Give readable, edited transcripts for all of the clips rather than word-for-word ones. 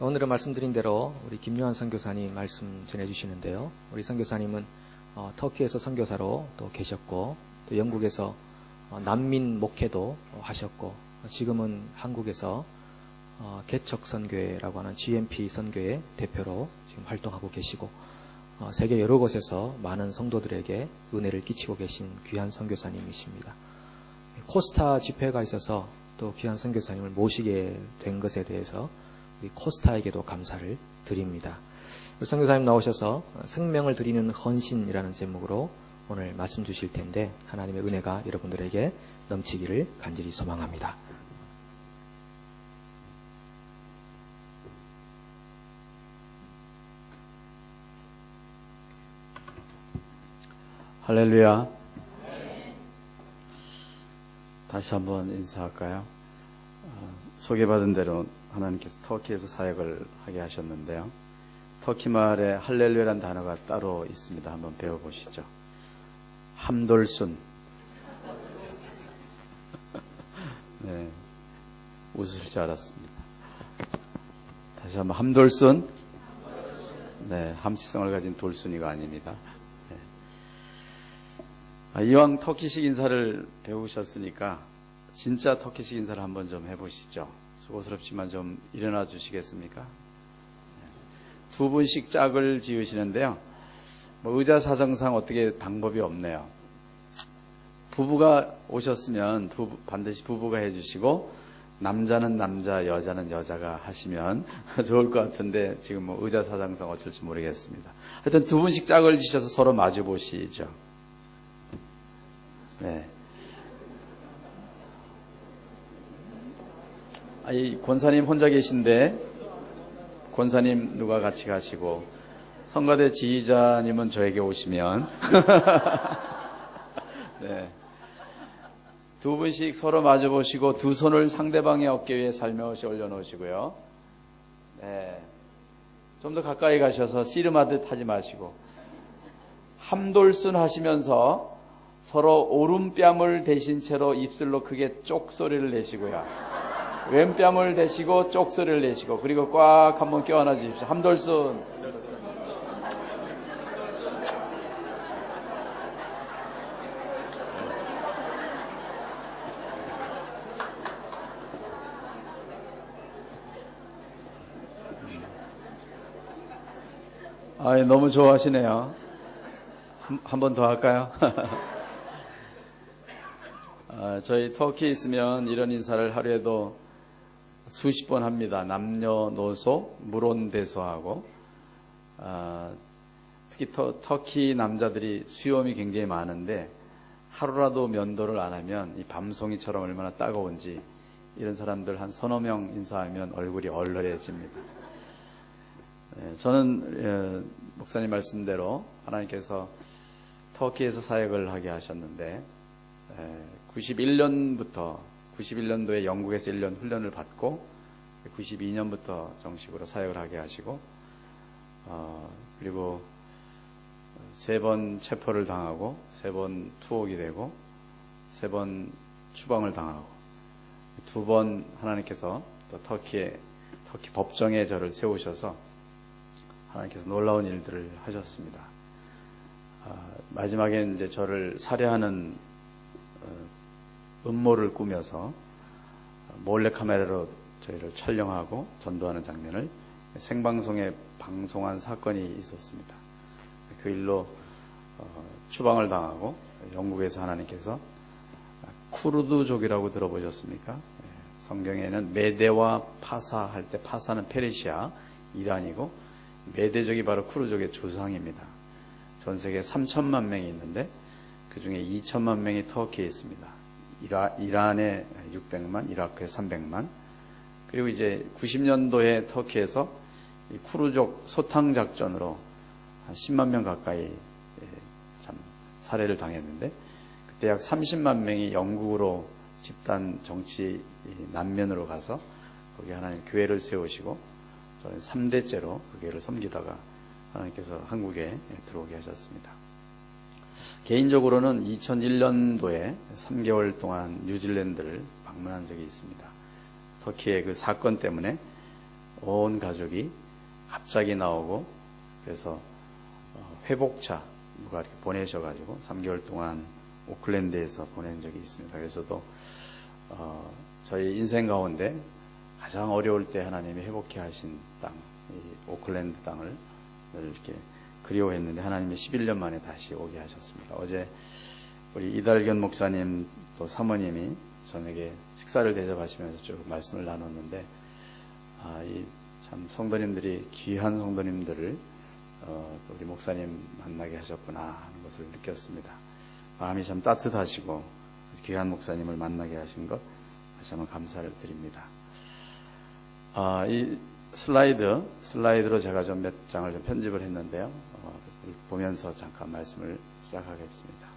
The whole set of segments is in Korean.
오늘은 말씀드린 대로 우리 김요한 선교사님 말씀 전해주시는데요. 우리 선교사님은 터키에서 선교사로 또 계셨고, 또 영국에서 난민 목회도 하셨고, 지금은 한국에서 개척선교회라고 하는 GMP 선교회 대표로 지금 활동하고 계시고, 세계 여러 곳에서 많은 성도들에게 은혜를 끼치고 계신 귀한 선교사님이십니다. 코스타 집회가 있어서 또 귀한 선교사님을 모시게 된 것에 대해서 우리 코스타에게도 감사를 드립니다. 우리 선교사님 나오셔서 생명을 드리는 헌신이라는 제목으로 오늘 말씀 주실 텐데, 하나님의 은혜가 여러분들에게 넘치기를 간절히 소망합니다. 할렐루야. 다시 한번 인사할까요? 소개받은 대로 하나님께서 터키에서 사역을 하게 하셨는데요. 터키 말에 할렐루야라는 단어가 따로 있습니다. 한번 배워보시죠. 함돌순. 네, 웃으실 줄 알았습니다. 다시 한번 함돌순. 네, 함시성을 가진 돌순이가 아닙니다. 이왕 터키식 인사를 배우셨으니까 진짜 터키식 인사를 한번 좀 해보시죠. 수고스럽지만 좀 일어나 주시겠습니까? 두 분씩 짝을 지으시는데요. 의자사정상 어떻게 방법이 없네요. 부부가 오셨으면 반드시 부부가 해주시고, 남자는 남자, 여자는 여자가 하시면 좋을 것 같은데, 지금 의자사정상 어쩔지 모르겠습니다. 하여튼 두 분씩 짝을 지셔서 서로 마주 보시죠. 네. 이 권사님 혼자 계신데, 권사님 누가 같이 가시고, 성가대 지휘자님은 저에게 오시면, 네. 두 분씩 서로 마주 보시고, 두 손을 상대방의 어깨 위에 살며시 올려놓으시고요. 네. 좀 더 가까이 가셔서 씨름하듯 하지 마시고, 함돌순 하시면서 서로 오른뺨을 대신 채로 입술로 크게 쪽 소리를 내시고요. 왼뺨을 대시고 쪽 소리를 내시고, 그리고 꽉 한번 껴안아 주십시오. 함돌순. 너무 좋아하시네요. 한 번 더 할까요? 저희 터키에 있으면 이런 인사를 하루에도 수십 번 합니다. 남녀노소, 물온대소하고, 특히 터키 남자들이 수염이 굉장히 많은데, 하루라도 면도를 안 하면 이 밤송이처럼 얼마나 따가운지, 이런 사람들 한 서너 명 인사하면 얼굴이 얼얼해집니다. 저는 목사님 말씀대로 하나님께서 터키에서 사역을 하게 하셨는데, 91년도에 영국에서 1년 훈련을 받고, 92년부터 정식으로 사역을 하게 하시고, 그리고 3번 체포를 당하고, 3번 투옥이 되고, 3번 추방을 당하고, 2번 하나님께서 또 터키 법정에 저를 세우셔서 하나님께서 놀라운 일들을 하셨습니다. 마지막에 이제 저를 살해하는 음모를 꾸며서 몰래카메라로 저희를 촬영하고 전도하는 장면을 생방송에 방송한 사건이 있었습니다. 그 일로 추방을 당하고, 영국에서 하나님께서 쿠르드족이라고 들어보셨습니까? 성경에는 메데와 파사 할 때, 파사는 페르시아, 이란이고, 메데족이 바로 쿠르족의 조상입니다. 전 세계에 3천만 명이 있는데 그 중에 2천만 명이 터키에 있습니다. 이란에 600만, 이라크에 300만. 그리고 이제 90년도에 터키에서 쿠르족 소탕 작전으로 한 10만 명 가까이 참 살해를 당했는데, 그때 약 30만 명이 영국으로 집단 정치 난면으로 가서 거기 하나님 교회를 세우시고, 저는 3대째로 그 교회를 섬기다가 하나님께서 한국에 들어오게 하셨습니다. 개인적으로는 2001년도에 3개월 동안 뉴질랜드를 방문한 적이 있습니다. 터키의 그 사건 때문에 온 가족이 갑자기 나오고 그래서 회복차 누가 이렇게 보내셔가지고 3개월 동안 오클랜드에서 보낸 적이 있습니다. 그래서 또 저희 인생 가운데 가장 어려울 때 하나님이 회복해 하신 땅, 이 오클랜드 땅을 늘 이렇게 그리워했는데 하나님이 11년 만에 다시 오게 하셨습니다. 어제 우리 이달견 목사님 또 사모님이 저녁에 식사를 대접하시면서 쭉 말씀을 나눴는데 이 참 성도님들이 귀한 성도님들을 우리 목사님 만나게 하셨구나 하는 것을 느꼈습니다. 마음이 참 따뜻하시고 귀한 목사님을 만나게 하신 것 다시 한번 감사를 드립니다. 이 슬라이드로 제가 좀 몇 장을 좀 편집을 했는데요. 보면서 잠깐 말씀을 시작하겠습니다.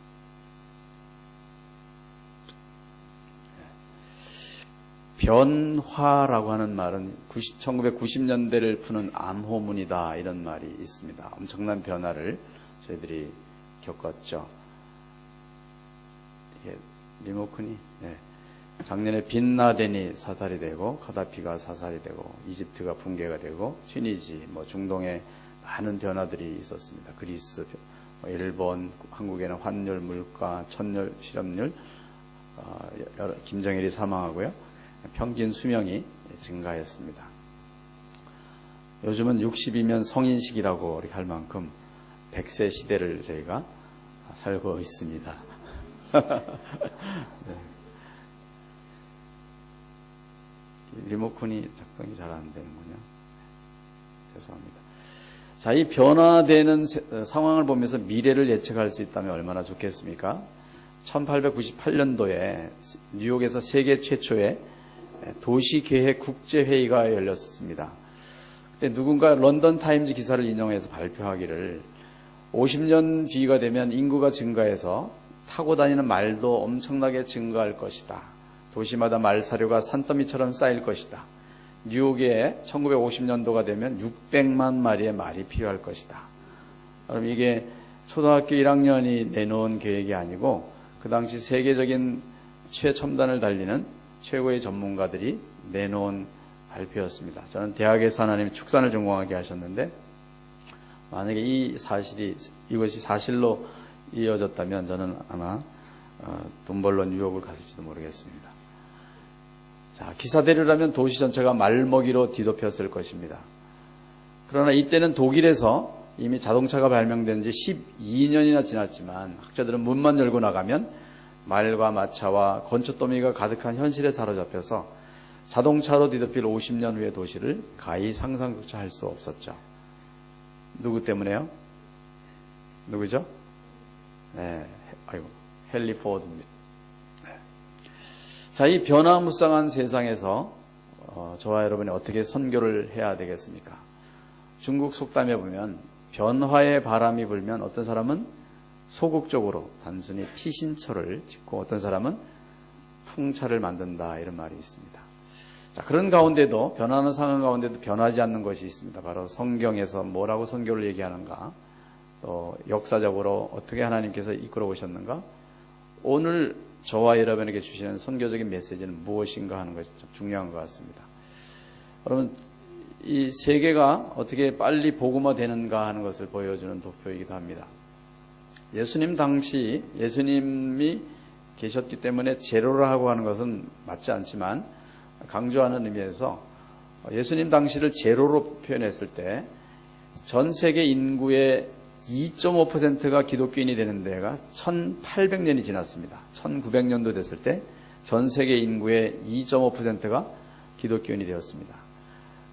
변화라고 하는 말은 1990년대를 푸는 암호문이다 이런 말이 있습니다. 엄청난 변화를 저희들이 겪었죠. 이게 리모컨이 작년에 빈라덴이 사살이 되고 카다피가 사살이 되고 이집트가 붕괴가 되고 튀니지 중동에 많은 변화들이 있었습니다. 그리스, 일본, 한국에는 환율, 물가, 천열, 실업률, 김정일이 사망하고요. 평균 수명이 증가했습니다. 요즘은 60이면 성인식이라고 이렇게 할 만큼 100세 시대를 저희가 살고 있습니다. 네. 리모컨이 작동이 잘 안 되는군요. 죄송합니다. 자, 이 변화되는 상황을 보면서 미래를 예측할 수 있다면 얼마나 좋겠습니까? 1898년도에 뉴욕에서 세계 최초의 도시계획 국제회의가 열렸습니다. 그때 누군가 런던 타임즈 기사를 인용해서 발표하기를 50년 뒤가 되면 인구가 증가해서 타고 다니는 말도 엄청나게 증가할 것이다. 도시마다 말 사료가 산더미처럼 쌓일 것이다. 뉴욕에 1950년도가 되면 600만 마리의 말이 필요할 것이다. 그럼 이게 초등학교 1학년이 내놓은 계획이 아니고 그 당시 세계적인 최첨단을 달리는 최고의 전문가들이 내놓은 발표였습니다. 저는 대학에서 하나님이 축산을 전공하게 하셨는데 만약에 이것이 사실로 이어졌다면 저는 아마 돈 벌러 뉴욕을 갔을지도 모르겠습니다. 자, 기사대로라면 도시 전체가 말먹이로 뒤덮였을 것입니다. 그러나 이때는 독일에서 이미 자동차가 발명된 지 12년이나 지났지만 학자들은 문만 열고 나가면 말과 마차와 건초더미가 가득한 현실에 사로잡혀서 자동차로 뒤덮일 50년 후의 도시를 가히 상상조차 할 수 없었죠. 누구 때문에요? 누구죠? 네, 헨리 포드입니다. 네. 자, 이 변화무쌍한 세상에서 저와 여러분이 어떻게 선교를 해야 되겠습니까? 중국 속담에 보면 변화의 바람이 불면 어떤 사람은 소극적으로 단순히 피신처를 짓고 어떤 사람은 풍차를 만든다 이런 말이 있습니다. 자, 그런 가운데도 변하는 상황 가운데도 변하지 않는 것이 있습니다. 바로 성경에서 뭐라고 선교를 얘기하는가, 또 역사적으로 어떻게 하나님께서 이끌어 오셨는가, 오늘 저와 여러분에게 주시는 선교적인 메시지는 무엇인가 하는 것이 좀 중요한 것 같습니다. 여러분, 이 세계가 어떻게 빨리 복음화 되는가 하는 것을 보여주는 도표이기도 합니다. 예수님 당시 예수님이 계셨기 때문에 제로라고 하는 것은 맞지 않지만 강조하는 의미에서 예수님 당시를 제로로 표현했을 때 전 세계 인구의 2.5%가 기독교인이 되는 데가 1800년이 지났습니다. 1900년도 됐을 때 전 세계 인구의 2.5%가 기독교인이 되었습니다.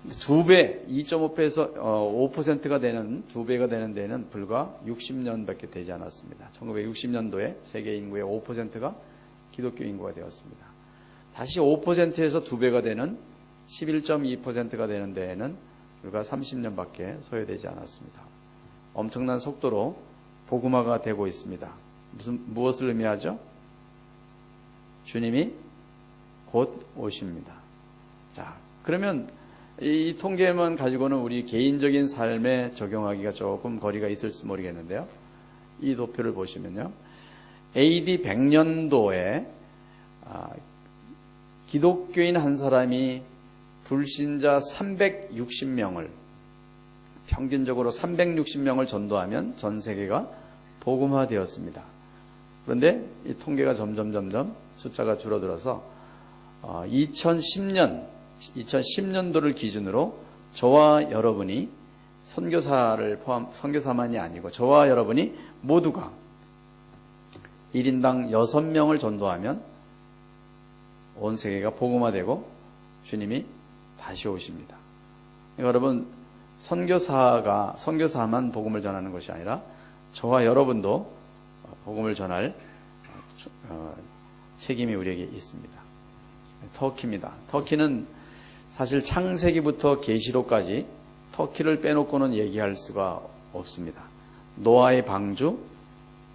2배, 2.5배에서 5%가 되는, 2배가 되는 데는 불과 60년밖에 되지 않았습니다. 1960년도에 세계 인구의 5%가 기독교 인구가 되었습니다. 다시 5%에서 2배가 되는 11.2%가 되는 데에는 불과 30년밖에 소요되지 않았습니다. 엄청난 속도로 복음화가 되고 있습니다. 무엇을 의미하죠? 주님이 곧 오십니다. 자, 그러면 이 통계만 가지고는 우리 개인적인 삶에 적용하기가 조금 거리가 있을지 모르겠는데요. 이 도표를 보시면요. AD 100년도에 기독교인 한 사람이 불신자 360명을 평균적으로 360명을 전도하면 전 세계가 복음화되었습니다. 그런데 이 통계가 점점 숫자가 줄어들어서 2010년도를 기준으로 저와 여러분이 선교사만이 아니고 저와 여러분이 모두가 1인당 6명을 전도하면 온 세계가 복음화되고 주님이 다시 오십니다. 그러니까 여러분, 선교사만 복음을 전하는 것이 아니라 저와 여러분도 복음을 전할 책임이 우리에게 있습니다. 터키입니다. 터키는 사실 창세기부터 계시록까지 터키를 빼놓고는 얘기할 수가 없습니다. 노아의 방주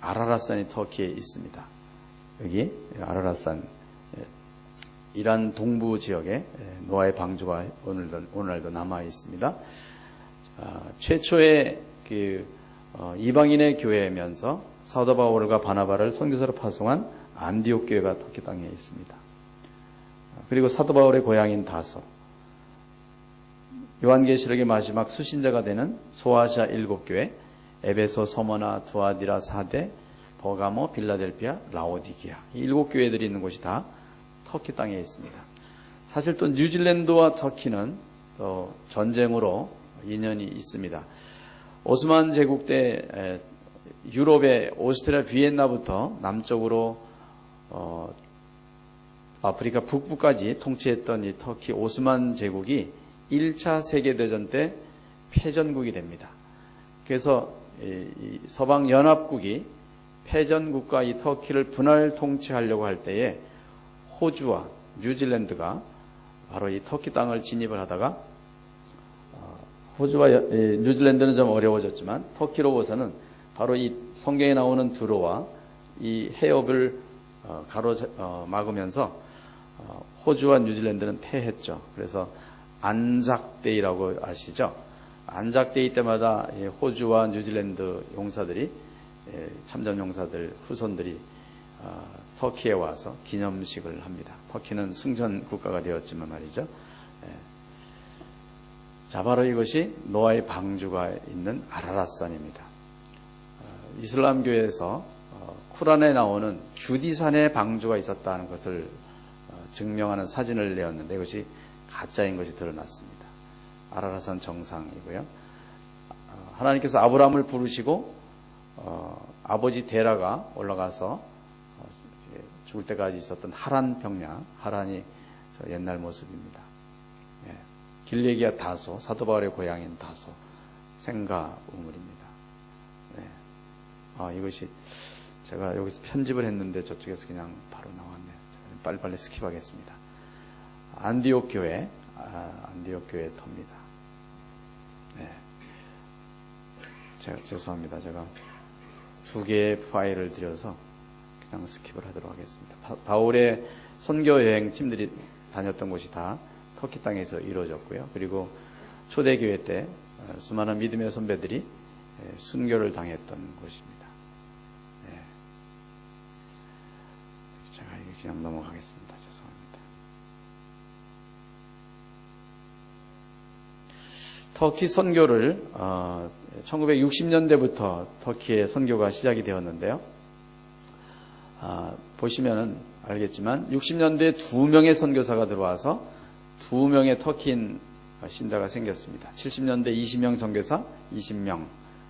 아라랏산이 터키에 있습니다. 여기 아라랏산, 이란 동부 지역에 노아의 방주가 오늘날도 남아 있습니다. 최초의 이방인의 교회면서 사도 바울과 바나바를 선교사로 파송한 안디옥 교회가 터키 땅에 있습니다. 그리고 사도 바울의 고향인 다소, 요한계시록의 마지막 수신자가 되는 소아시아 7교회, 에베소, 서머나, 두아디라, 사데, 버가모, 빌라델피아, 라오디기아, 이 7교회들이 있는 곳이 다 터키 땅에 있습니다. 사실 또 뉴질랜드와 터키는 또 전쟁으로 인연이 있습니다. 오스만 제국 때 유럽의 오스트리아 비엔나부터 남쪽으로 아프리카 북부까지 통치했던 이 터키 오스만 제국이 1차 세계대전 때 패전국이 됩니다. 그래서 이 서방 연합국이 패전국가 이 터키를 분할 통치하려고 할 때에 호주와 뉴질랜드가 바로 이 터키 땅을 진입을 하다가 호주와 뉴질랜드는 좀 어려워졌지만 터키로서는 바로 이 성경에 나오는 두로와 이 해협을 막으면서 호주와 뉴질랜드는 패했죠. 그래서 안작데이라고 아시죠? 안작데이 때마다 호주와 뉴질랜드 용사들이, 참전 용사들 후손들이 터키에 와서 기념식을 합니다. 터키는 승전 국가가 되었지만 말이죠. 자, 바로 이것이 노아의 방주가 있는 아라랏산입니다. 이슬람교에서 쿠란에 나오는 주디산에 방주가 있었다는 것을 증명하는 사진을 내었는데 이것이 가짜인 것이 드러났습니다. 아라랏산 정상이고요. 하나님께서 아브라함을 부르시고 아버지 데라가 올라가서 죽을 때까지 있었던 하란 평야, 하란이 저 옛날 모습입니다. 길레기아 다소, 사도 바울의 고향인 다소, 생가 우물입니다. 이것이 제가 여기서 편집을 했는데 저쪽에서 그냥 바로 나왔네요. 제가 빨리빨리 스킵하겠습니다. 안디옥 교회, 안디옥 교회 터입니다. 제가 죄송합니다. 제가 2개의 파일을 드려서 그냥 스킵을 하도록 하겠습니다. 바울의 선교 여행 팀들이 다녔던 곳이 다 터키 땅에서 이루어졌고요. 그리고 초대교회 때 수많은 믿음의 선배들이 순교를 당했던 곳입니다. 제가 그냥 넘어가겠습니다. 죄송합니다. 터키 선교를 1960년대부터 터키의 선교가 시작이 되었는데요. 보시면은 알겠지만 60년대에 2명의 선교사가 들어와서 2명의 터키인 신자가 생겼습니다. 70년대 20명 선교사, 20명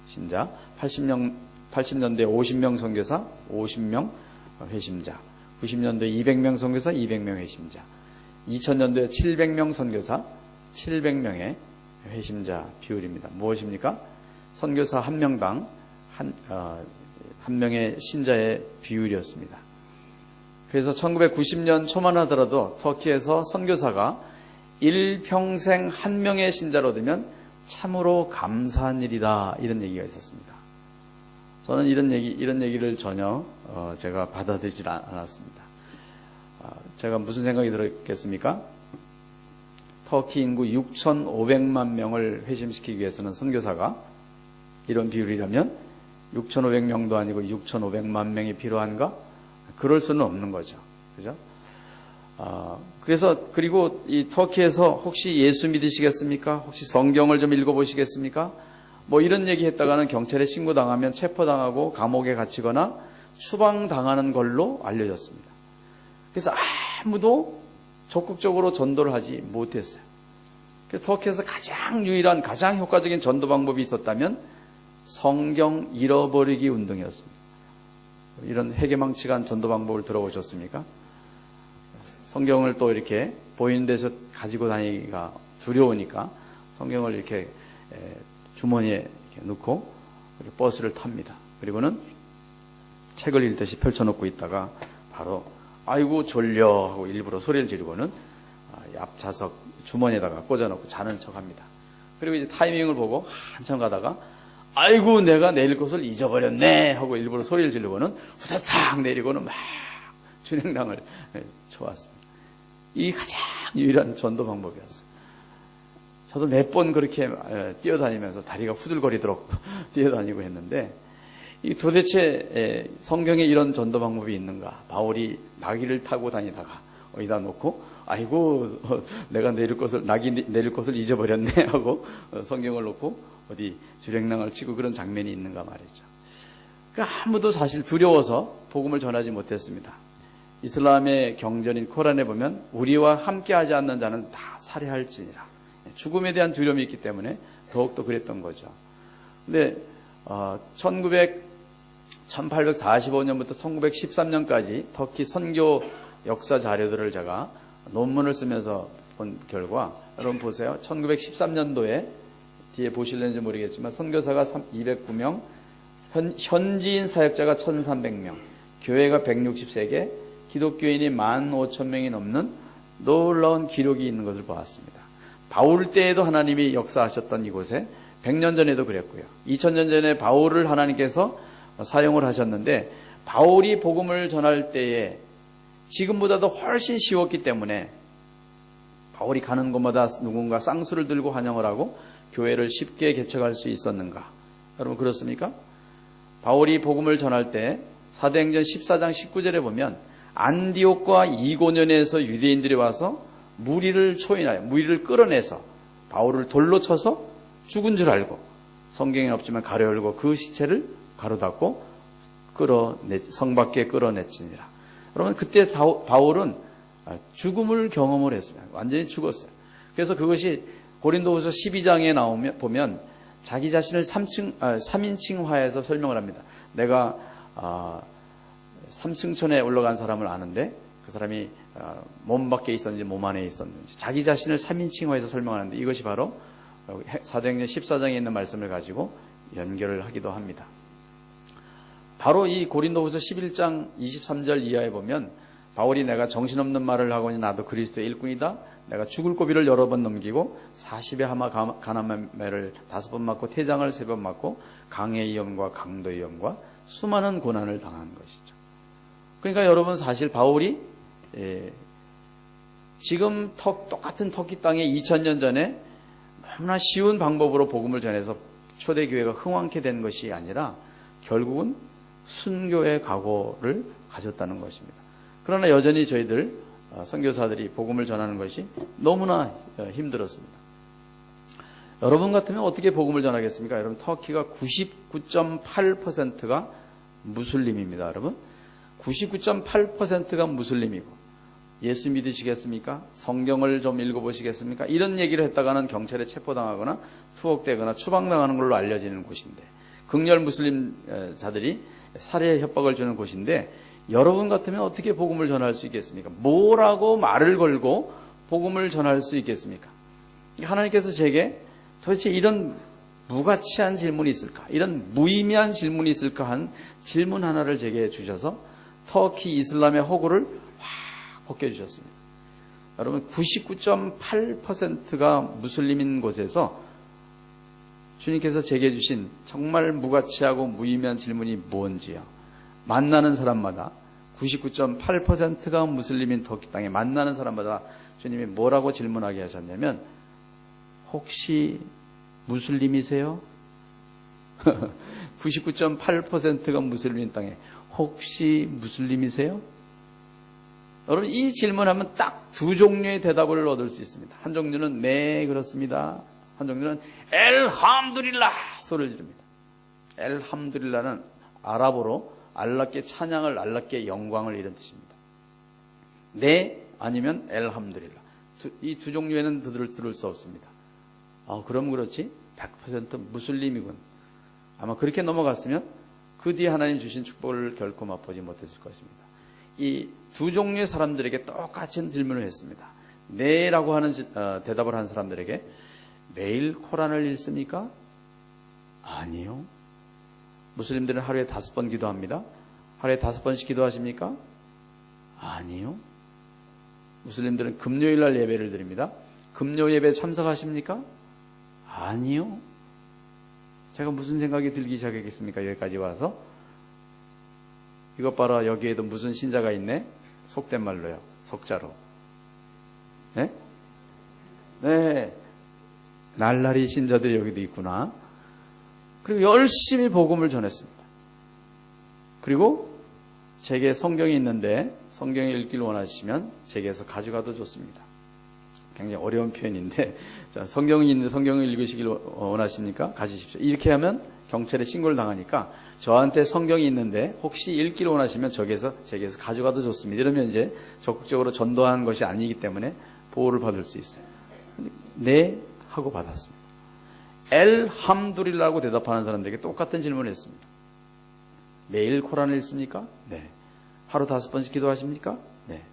신자, 80년대 50명 선교사, 50명 회심자, 90년대 200명 선교사, 200명 회심자, 2000년도에 700명 선교사, 700명의 회심자 비율입니다. 무엇입니까? 선교사 한 명당 한 명의 신자의 비율이었습니다. 그래서 1990년 초만 하더라도 터키에서 선교사가 일평생 한 명의 신자로 되면 참으로 감사한 일이다, 이런 얘기가 있었습니다. 저는 이런 얘기를 전혀 제가 받아들이지 않았습니다. 제가 무슨 생각이 들었겠습니까? 터키 인구 6,500만 명을 회심시키기 위해서는 선교사가 이런 비율이라면 6,500명도 아니고 6,500만 명이 필요한가? 그럴 수는 없는 거죠. 그죠? 그래서 그리고 이 터키에서 혹시 예수 믿으시겠습니까? 혹시 성경을 좀 읽어보시겠습니까? 뭐 이런 얘기 했다가는 경찰에 신고당하면 체포당하고 감옥에 갇히거나 추방당하는 걸로 알려졌습니다. 그래서 아무도 적극적으로 전도를 하지 못했어요. 그래서 터키에서 가장 유일한, 가장 효과적인 전도 방법이 있었다면 성경 잃어버리기 운동이었습니다. 이런 해괴망측한 전도 방법을 들어보셨습니까? 성경을 또 이렇게 보이는 데서 가지고 다니기가 두려우니까 성경을 이렇게 주머니에 이렇게 넣고 버스를 탑니다. 그리고는 책을 읽듯이 펼쳐놓고 있다가 바로 아이고 졸려 하고 일부러 소리를 지르고는 앞좌석 주머니에다가 꽂아놓고 자는 척합니다. 그리고 이제 타이밍을 보고 한참 가다가 아이고 내가 내릴 것을 잊어버렸네 하고 일부러 소리를 지르고는 후다닥 내리고는 막 준행랑을 쳐왔습니다. 이 가장 유일한 전도 방법이었어요. 저도 몇 번 그렇게 뛰어다니면서 다리가 후들거리도록 뛰어다니고 했는데 이 도대체 성경에 이런 전도 방법이 있는가? 바울이 나귀를 타고 다니다가 어디다 놓고 아이고 내가 나귀 내릴 것을 잊어버렸네 하고 성경을 놓고 어디 주랭랑을 치고 그런 장면이 있는가 말이죠. 아무도 사실 두려워서 복음을 전하지 못했습니다. 이슬람의 경전인 코란에 보면 우리와 함께하지 않는 자는 다 살해할지니라. 죽음에 대한 두려움이 있기 때문에 더욱더 그랬던 거죠. 근데 1845년부터 1913년까지 터키 선교 역사 자료들을 제가 논문을 쓰면서 본 결과 여러분 보세요. 1913년도에 뒤에 보실는지 모르겠지만 선교사가 209명, 현지인 사역자가 1300명, 교회가 163개, 기독교인이 15,000명이 넘는 놀라운 기록이 있는 것을 보았습니다. 바울 때에도 하나님이 역사하셨던 이곳에 100년 전에도 그랬고요. 2000년 전에 바울을 하나님께서 사용을 하셨는데 바울이 복음을 전할 때에 지금보다도 훨씬 쉬웠기 때문에 바울이 가는 곳마다 누군가 쌍수를 들고 환영을 하고 교회를 쉽게 개척할 수 있었는가? 여러분 그렇습니까? 바울이 복음을 전할 때 사도행전 14장 19절에 보면 안디옥과 이고년에서 유대인들이 와서 무리를 초인하여 무리를 끌어내서 바울을 돌로 쳐서 죽은 줄 알고 성경에는 없지만 가려 열고 그 시체를 가로닫고 성 밖에 끌어냈지니라. 여러분 그때 바울은 죽음을 경험을 했습니다. 완전히 죽었어요. 그래서 그것이 고린도후서 12장에 보면 자기 자신을 3인칭화해서 설명을 합니다. 내가 3층천에 올라간 사람을 아는데 그 사람이 몸 밖에 있었는지 몸 안에 있었는지 자기 자신을 3인칭화해서 설명하는데 이것이 바로 사도행전 14장에 있는 말씀을 가지고 연결을 하기도 합니다. 바로 이 고린도후서 11장 23절 이하에 보면 바울이 내가 정신없는 말을 하거니 나도 그리스도의 일꾼이다. 내가 죽을 고비를 여러 번 넘기고 40의 하마 가나매를 5번 맞고 태장을 3번 맞고 강의 위험과 강도 위험과 수많은 고난을 당한 것이죠. 그러니까 여러분 사실 바울이 지금 똑같은 터키 땅에 2000년 전에 너무나 쉬운 방법으로 복음을 전해서 초대교회가 흥왕케 된 것이 아니라 결국은 순교의 각오를 가졌다는 것입니다. 그러나 여전히 저희들 선교사들이 복음을 전하는 것이 너무나 힘들었습니다. 여러분 같으면 어떻게 복음을 전하겠습니까? 여러분 터키가 99.8%가 무슬림입니다. 여러분 99.8%가 무슬림이고 예수 믿으시겠습니까? 성경을 좀 읽어보시겠습니까? 이런 얘기를 했다가는 경찰에 체포당하거나 투옥되거나 추방당하는 걸로 알려지는 곳인데 극렬 무슬림자들이 살해 협박을 주는 곳인데 여러분 같으면 어떻게 복음을 전할 수 있겠습니까? 뭐라고 말을 걸고 복음을 전할 수 있겠습니까? 하나님께서 제게 도대체 이런 무가치한 질문이 있을까? 이런 무의미한 질문이 있을까? 한 질문 하나를 제게 주셔서 터키 이슬람의 허구를 확 벗겨주셨습니다. 여러분 99.8%가 무슬림인 곳에서 주님께서 제게 주신 정말 무가치하고 무의미한 질문이 뭔지요. 만나는 사람마다 99.8%가 무슬림인 터키 땅에 만나는 사람마다 주님이 뭐라고 질문하게 하셨냐면 혹시 무슬림이세요? 99.8%가 무슬림인 땅에 혹시 무슬림이세요? 여러분 이 질문하면 딱 두 종류의 대답을 얻을 수 있습니다. 한 종류는 네 그렇습니다. 한 종류는 엘함두릴라 소리를 지릅니다. 엘함두릴라는 아랍어로 알라께 찬양을, 알라께 영광을 이런 뜻입니다. 네 아니면 엘함두릴라. 이 두 종류에는 들을 수 없습니다. 그럼 그렇지 100% 무슬림이군. 아마 그렇게 넘어갔으면 그 뒤에 하나님 주신 축복을 결코 맛보지 못했을 것입니다. 이 두 종류의 사람들에게 똑같은 질문을 했습니다. 네라고 하는 대답을 한 사람들에게 매일 코란을 읽습니까? 아니요. 무슬림들은 하루에 5번 기도합니다. 하루에 5번씩 기도하십니까? 아니요. 무슬림들은 금요일 날 예배를 드립니다. 금요 예배에 참석하십니까? 아니요. 제가 무슨 생각이 들기 시작했겠습니까? 여기까지 와서. 이것 봐라, 여기에도 무슨 신자가 있네? 속된 말로요. 석자로. 네? 네. 날라리 신자들이 여기도 있구나. 그리고 열심히 복음을 전했습니다. 그리고 제게 성경이 있는데 성경을 읽기를 원하시면 제게서 가져가도 좋습니다. 굉장히 어려운 표현인데, 자, 성경이 있는데 성경을 읽으시길 원하십니까? 가지십시오. 이렇게 하면 경찰에 신고를 당하니까 저한테 성경이 있는데 혹시 읽기를 원하시면 제게서 가져가도 좋습니다. 이러면 이제 적극적으로 전도한 것이 아니기 때문에 보호를 받을 수 있어요. 네 하고 받았습니다. 엘함두릴라고 대답하는 사람들에게 똑같은 질문을 했습니다. 매일 코란을 읽습니까? 네. 하루 5번씩 기도하십니까? 네.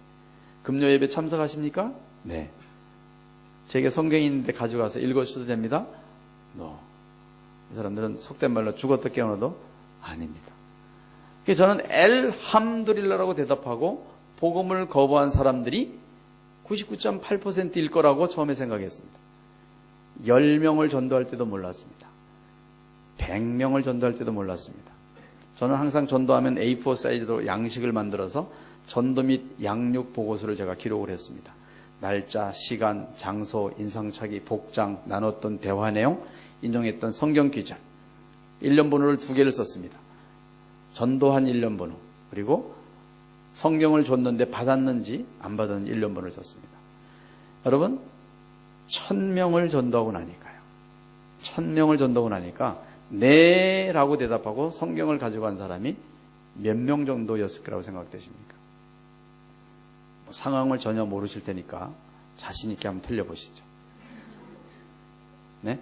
금요 예배 참석하십니까? 네. 제게 성경이 있는데 가져가서 읽어주셔도 됩니다? No. 이 사람들은 속된 말로 죽었다 깨어나도 아닙니다. 그래서 저는 엘함두릴라라고 대답하고 복음을 거부한 사람들이 99.8%일 거라고 처음에 생각했습니다. 10명을 전도할 때도 몰랐습니다. 100명을 전도할 때도 몰랐습니다. 저는 항상 전도하면 A4 사이즈로 양식을 만들어서 전도 및 양육 보고서를 제가 기록을 했습니다. 날짜, 시간, 장소, 인상착의, 복장, 나눴던 대화 내용, 인용했던 성경 기절, 1년 번호를 2개를 썼습니다. 전도한 1년 번호, 그리고 성경을 줬는데 받았는지 안 받았는지 1년 번호를 썼습니다. 여러분 1000명을 전도하고 나니까요. 1000명을 전도하고 나니까 네 라고 대답하고 성경을 가져간 사람이 몇 명 정도였을 거라고 생각되십니까? 상황을 전혀 모르실 테니까 자신 있게 한번 틀려보시죠. 네?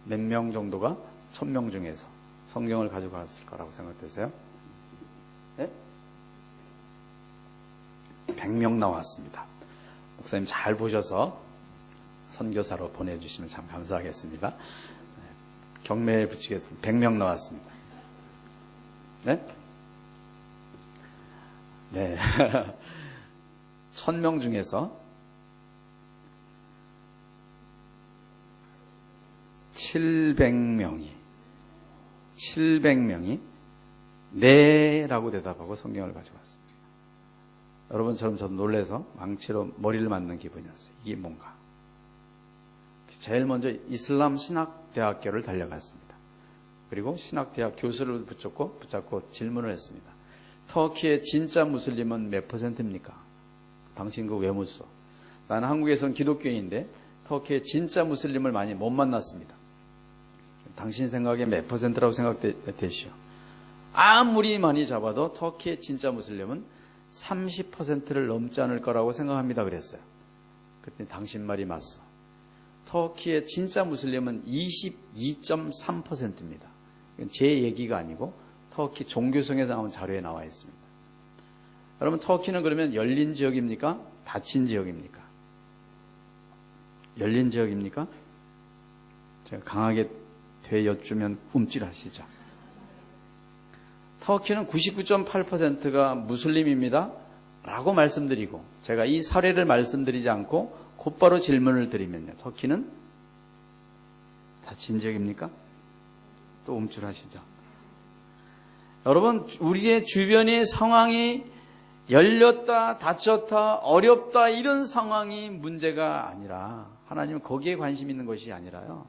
몇 명 정도가 1000명 중에서 성경을 가져갔을 거라고 생각되세요? 네? 100명 나왔습니다. 목사님 잘 보셔서 선교사로 보내주시면 참 감사하겠습니다. 경매에 붙이겠습니다. 100명 나왔습니다. 네? 네. 1000명 중에서 700명이 네라고 대답하고 성경을 가져갔습니다. 여러분처럼 저도 놀라서 망치로 머리를 맞는 기분이었어요. 이게 뭔가. 제일 먼저 이슬람 신학대학교를 달려갔습니다. 그리고 신학대학 교수를 붙잡고 질문을 했습니다. 터키의 진짜 무슬림은 몇 %입니까? 당신 그거 왜 묻어? 나는 한국에서는 기독교인인데 터키의 진짜 무슬림을 많이 못 만났습니다. 당신 생각에 몇 %라고 생각되시오? 아무리 많이 잡아도 터키의 진짜 무슬림은 30%를 넘지 않을 거라고 생각합니다. 그랬어요. 그랬더니 당신 말이 맞소. 터키의 진짜 무슬림은 22.3%입니다. 제 얘기가 아니고 터키 종교성에서 나온 자료에 나와 있습니다. 여러분 터키는 그러면 열린 지역입니까? 닫힌 지역입니까? 열린 지역입니까? 제가 강하게 되여주면 움찔하시죠. 터키는 99.8%가 무슬림입니다 라고 말씀드리고 제가 이 사례를 말씀드리지 않고 곧바로 질문을 드리면요. 터키는 닫힌 지역입니까? 또 움찔하시죠. 여러분 우리의 주변의 상황이 열렸다 닫혔다 어렵다 이런 상황이 문제가 아니라 하나님은 거기에 관심 있는 것이 아니라요.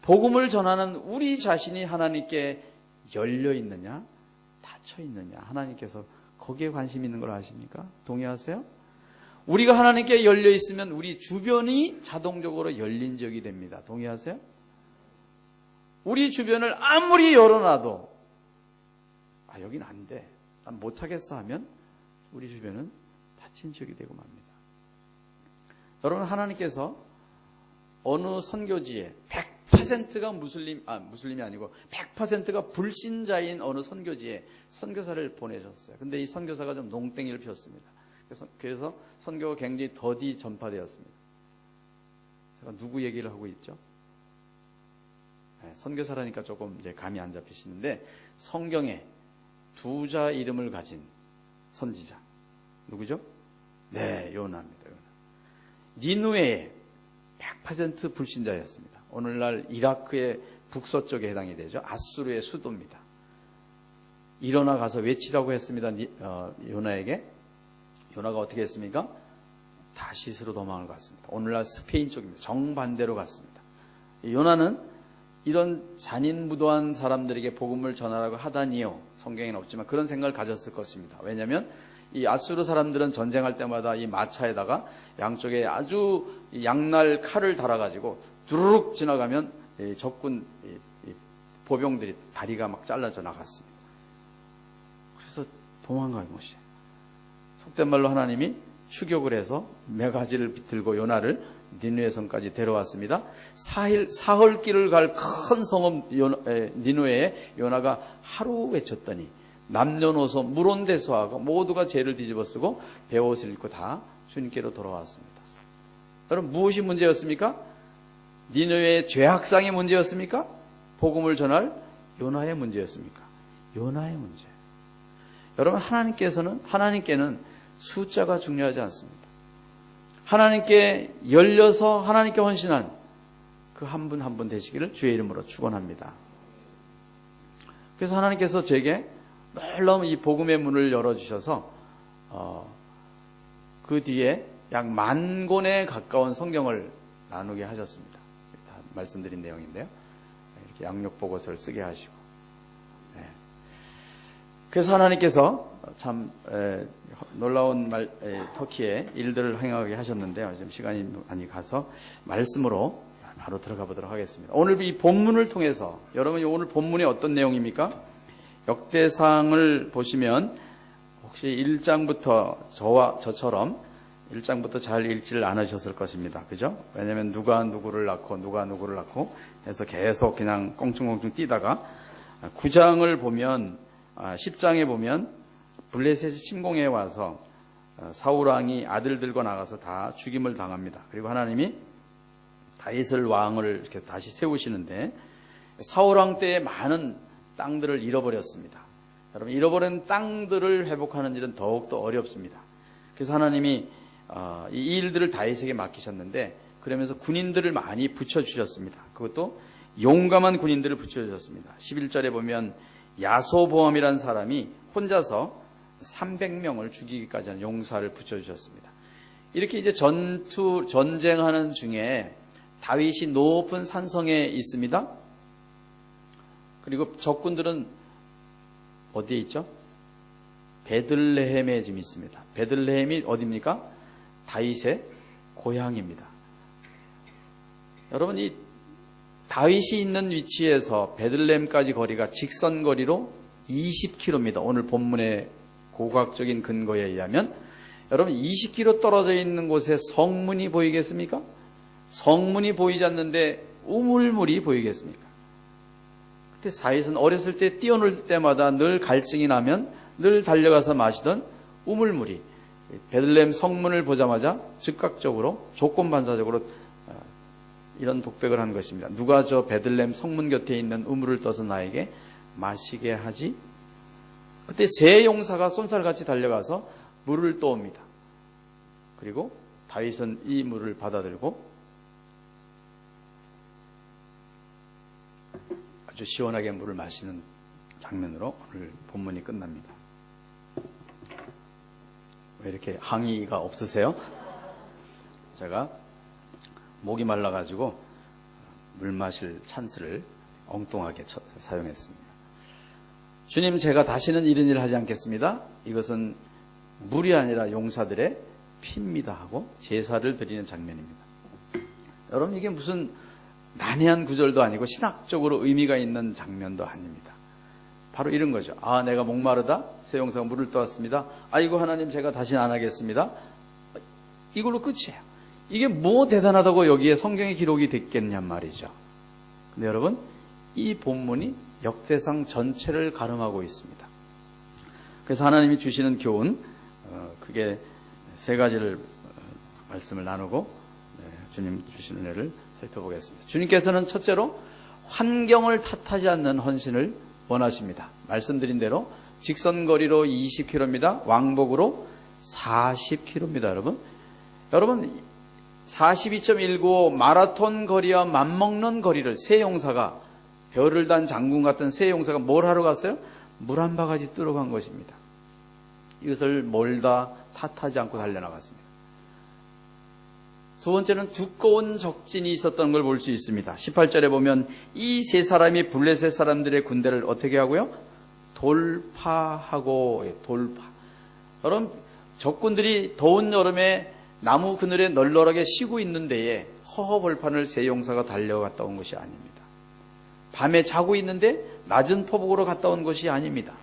복음을 전하는 우리 자신이 하나님께 열려 있느냐 닫혀 있느냐 하나님께서 거기에 관심 있는 걸 아십니까? 동의하세요? 우리가 하나님께 열려 있으면 우리 주변이 자동적으로 열린 적이 됩니다. 동의하세요? 우리 주변을 아무리 열어놔도 여기는 안 돼, 난 못하겠어 하면 우리 주변은 닫힌 지역이 되고 맙니다. 여러분, 하나님께서 어느 선교지에 100%가 무슬림이 아니고 100%가 불신자인 어느 선교지에 선교사를 보내셨어요. 근데 이 선교사가 좀 농땡이를 피웠습니다. 그래서 선교가 굉장히 더디 전파되었습니다. 제가 누구 얘기를 하고 있죠? 선교사라니까 조금 이제 감이 안 잡히시는데, 성경에 두 자 이름을 가진 선지자 누구죠? 네, 요나입니다. 요나. 니누에의 100% 불신자였습니다. 오늘날 이라크의 북서쪽에 해당이 되죠. 아수르의 수도입니다. 일어나 가서 외치라고 했습니다. 요나에게. 요나가 어떻게 했습니까? 다시스로 도망을 갔습니다. 오늘날 스페인 쪽입니다. 정반대로 갔습니다. 요나는 이런 잔인무도한 사람들에게 복음을 전하라고 하다니요, 성경에는 없지만 그런 생각을 가졌을 것입니다. 왜냐하면 이 아수르 사람들은 전쟁할 때마다 이 마차에다가 양쪽에 아주 양날 칼을 달아가지고 두루룩 지나가면 이 적군 이 보병들이 다리가 막 잘라져 나갔습니다. 그래서 도망간 것이에요. 속된 말로 하나님이 추격을 해서 메가지를 비틀고 요나를 니누에 성까지 데려왔습니다. 사흘길을 갈 큰 성읍 니누에에 요나가 하루 외쳤더니 남녀노소 물온대소하고 모두가 죄를 뒤집어쓰고 베옷을 입고 다 주님께로 돌아왔습니다. 여러분, 무엇이 문제였습니까? 니누에의 죄악상의 문제였습니까? 복음을 전할 요나의 문제였습니까? 요나의 문제. 여러분, 하나님께는 숫자가 중요하지 않습니다. 하나님께 열려서 하나님께 헌신한 그 한 분 한 분 되시기를 주의 이름으로 축원합니다. 그래서 하나님께서 제게 널리 이 복음의 문을 열어주셔서 그 뒤에 약 10,000권에 가까운 성경을 나누게 하셨습니다. 다 말씀드린 내용인데요. 이렇게 양육보고서를 쓰게 하시고, 그래서 하나님께서 참 놀라운 터키의 일들을 행하게 하셨는데요. 지금 시간이 많이 가서 말씀으로 바로 들어가 보도록 하겠습니다. 오늘 이 본문을 통해서, 여러분이 오늘 본문이 어떤 내용입니까? 역대상을 보시면 혹시 1장부터 저처럼 1장부터 잘 읽지를 않으셨을 것입니다. 그죠? 왜냐하면 누가 누구를 낳고 해서 계속 그냥 꽁충꽁충 뛰다가 9장을 보면 10장에 보면 블레셋이 침공해 와서 사울왕이 아들들과 나가서 다 죽임을 당합니다. 그리고 하나님이 다윗을 왕을 이렇게 다시 세우시는데, 사울왕 때에 많은 땅들을 잃어버렸습니다. 여러분, 잃어버린 땅들을 회복하는 일은 더욱더 어렵습니다. 그래서 하나님이 이 일들을 다윗에게 맡기셨는데, 그러면서 군인들을 많이 붙여주셨습니다. 그것도 용감한 군인들을 붙여주셨습니다. 11절에 보면 야소보암이라는 사람이 혼자서 300명을 죽이기까지 하는 용사를 붙여주셨습니다. 이렇게 이제 전쟁하는 중에 다윗이 높은 산성에 있습니다. 그리고 적군들은 어디에 있죠? 베들레헴에 지금 있습니다. 베들레헴이 어디입니까? 다윗의 고향입니다. 여러분, 이 다윗이 있는 위치에서 베들레헴까지 거리가 직선거리로 20km입니다. 오늘 본문의 고고학적인 근거에 의하면. 여러분, 20km 떨어져 있는 곳에 성문이 보이겠습니까? 성문이 보이지 않는데 우물물이 보이겠습니까? 그때 다윗은 어렸을 때 뛰어놀 때마다 늘 갈증이 나면 늘 달려가서 마시던 우물물이 베들레헴 성문을 보자마자 즉각적으로 조건반사적으로 이런 독백을 한 것입니다. 누가 저 베들레헴 성문 곁에 있는 우물을 떠서 나에게 마시게 하지? 그때 세 용사가 쏜살같이 달려가서 물을 떠옵니다. 그리고 다윗은 이 물을 받아들고 아주 시원하게 물을 마시는 장면으로 오늘 본문이 끝납니다. 왜 이렇게 항의가 없으세요? 제가 목이 말라가지고 물 마실 찬스를 엉뚱하게 사용했습니다. 주님, 제가 다시는 이런 일을 하지 않겠습니다. 이것은 물이 아니라 용사들의 피입니다 하고 제사를 드리는 장면입니다. 여러분, 이게 무슨 난해한 구절도 아니고 신학적으로 의미가 있는 장면도 아닙니다. 바로 이런 거죠. 아, 내가 목마르다. 새 용사가 물을 떠왔습니다. 아이고 하나님, 제가 다시는 안 하겠습니다. 이걸로 끝이에요. 이게 뭐 대단하다고 여기에 성경에 기록이 됐겠냔 말이죠. 근데 여러분, 이 본문이 역대상 전체를 가름하고 있습니다. 그래서 하나님이 주시는 교훈, 크게 세 가지를 말씀을 나누고 주님 주시는 은혜를 살펴보겠습니다. 주님께서는 첫째로 환경을 탓하지 않는 헌신을 원하십니다. 말씀드린 대로 직선거리로 20km입니다. 왕복으로 40km입니다. 여러분 42.195 마라톤 거리와 맞먹는 거리를 새 용사가, 별을 단 장군 같은 새 용사가 뭘 하러 갔어요? 물 한 바가지 뜨러 간 것입니다. 이것을 몰다 탓하지 않고 달려나갔습니다. 두 번째는 두꺼운 적진이 있었던 걸 볼 수 있습니다. 18절에 보면 이 세 사람이 블레셋 사람들의 군대를 어떻게 하고요? 돌파하고, 돌파. 여러분, 적군들이 더운 여름에 나무 그늘에 널널하게 쉬고 있는 데에 허허벌판을 세 용사가 달려갔다 온 것이 아닙니다. 밤에 자고 있는데 낮은 포복으로 갔다 온 것이 아닙니다.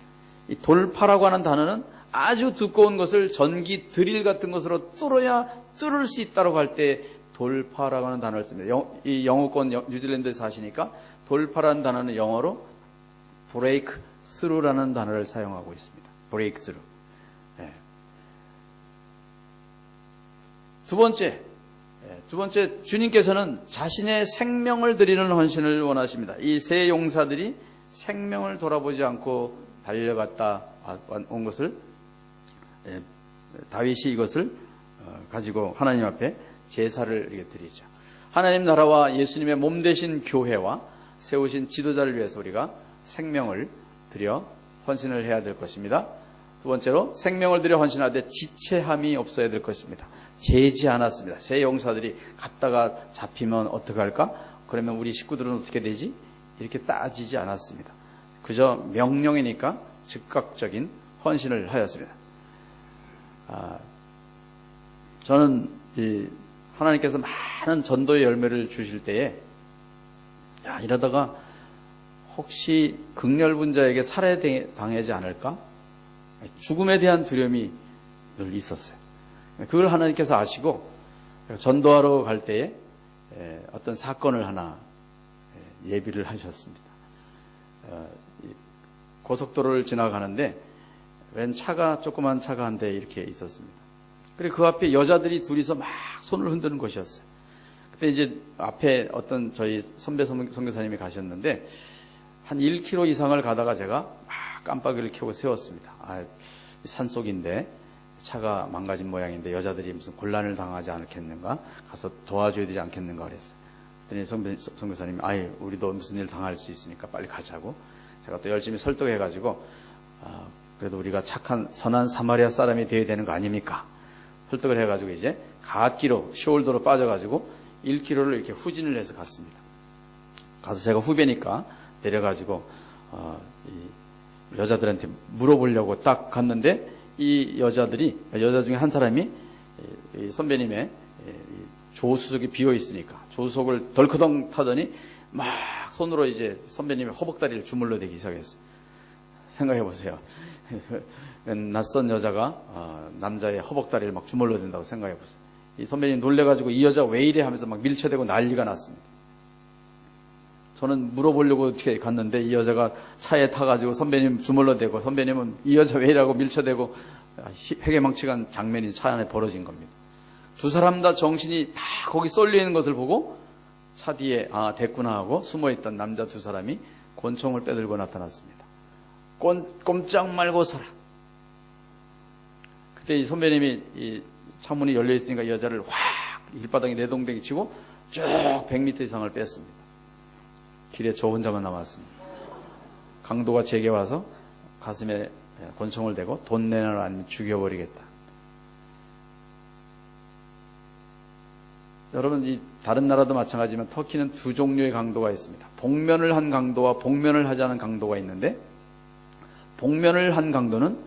이 돌파라고 하는 단어는 아주 두꺼운 것을 전기 드릴 같은 것으로 뚫어야 뚫을 수 있다고 할 때 돌파라고 하는 단어를 씁니다. 이 영어권 뉴질랜드에 사시니까 돌파라는 단어는 영어로 break through라는 단어를 사용하고 있습니다. break through. 두 번째, 주님께서는 자신의 생명을 드리는 헌신을 원하십니다. 이 세 용사들이 생명을 돌아보지 않고 달려갔다 온 것을, 다윗이 이것을 가지고 하나님 앞에 제사를 드리죠. 하나님 나라와 예수님의 몸 되신 교회와 세우신 지도자를 위해서 우리가 생명을 드려 헌신을 해야 될 것입니다. 두 번째로, 생명을 들여 헌신하되 지체함이 없어야 될 것입니다. 재지 않았습니다. 새 용사들이 갔다가 잡히면 어떡할까? 그러면 우리 식구들은 어떻게 되지? 이렇게 따지지 않았습니다. 그저 명령이니까 즉각적인 헌신을 하였습니다. 저는 하나님께서 많은 전도의 열매를 주실 때에 이러다가 혹시 극렬분자에게 살해당하지 않을까? 죽음에 대한 두려움이 늘 있었어요. 그걸 하나님께서 아시고 전도하러 갈 때에 어떤 사건을 하나 예비를 하셨습니다. 고속도로를 지나가는데 웬 차가, 조그만 차가 한 대 이렇게 있었습니다. 그리고 그 앞에 여자들이 둘이서 막 손을 흔드는 것이었어요. 그때 이제 앞에 어떤 저희 선배 선교사님이 가셨는데 한 1km 이상을 가다가 제가 막 깜빡이를 켜고 세웠습니다. 산속인데 차가 망가진 모양인데 여자들이 무슨 곤란을 당하지 않겠는가? 가서 도와줘야 되지 않겠는가 그랬어요. 그랬더니 선교사님이 우리도 무슨 일 당할 수 있으니까 빨리 가자고. 제가 또 열심히 설득해가지고 그래도 우리가 착한 선한 사마리아 사람이 되어야 되는 거 아닙니까? 설득을 해가지고 이제 갓길로 쇼울더로 빠져가지고 1km를 이렇게 후진을 해서 갔습니다. 가서 제가 후배니까 내려가지고 이 여자들한테 물어보려고 딱 갔는데 이 여자 중에 한 사람이 이 선배님의 조수석이 비어 있으니까 조수석을 덜커덩 타더니 막 손으로 이제 선배님의 허벅다리를 주물러 대기 시작했어요. 생각해 보세요. 낯선 여자가 남자의 허벅다리를 막 주물러 댄다고 생각해 보세요. 이 선배님 놀래가지고 이 여자 왜 이래 하면서 막 밀쳐대고 난리가 났습니다. 저는 물어보려고 어떻게 갔는데 이 여자가 차에 타가지고 선배님 주물러 대고 선배님은 이 여자 왜 이러고 밀쳐대고 회개망측한 장면이 차 안에 벌어진 겁니다. 두 사람 다 정신이 다 거기 쏠려 있는 것을 보고 차 뒤에 됐구나 하고 숨어있던 남자 두 사람이 권총을 빼들고 나타났습니다. 꼼짝 말고 서라. 그때 이 선배님이 이 창문이 열려 있으니까 이 여자를 확 길바닥에 내동댕이 치고 쭉 100m 이상을 뺐습니다. 길에 저 혼자만 남았습니다. 강도가 제게 와서 가슴에 권총을 대고 돈 내놔라 아니면 죽여버리겠다. 여러분, 이 다른 나라도 마찬가지지만 터키는 두 종류의 강도가 있습니다. 복면을 한 강도와 복면을 하지 않은 강도가 있는데 복면을 한 강도는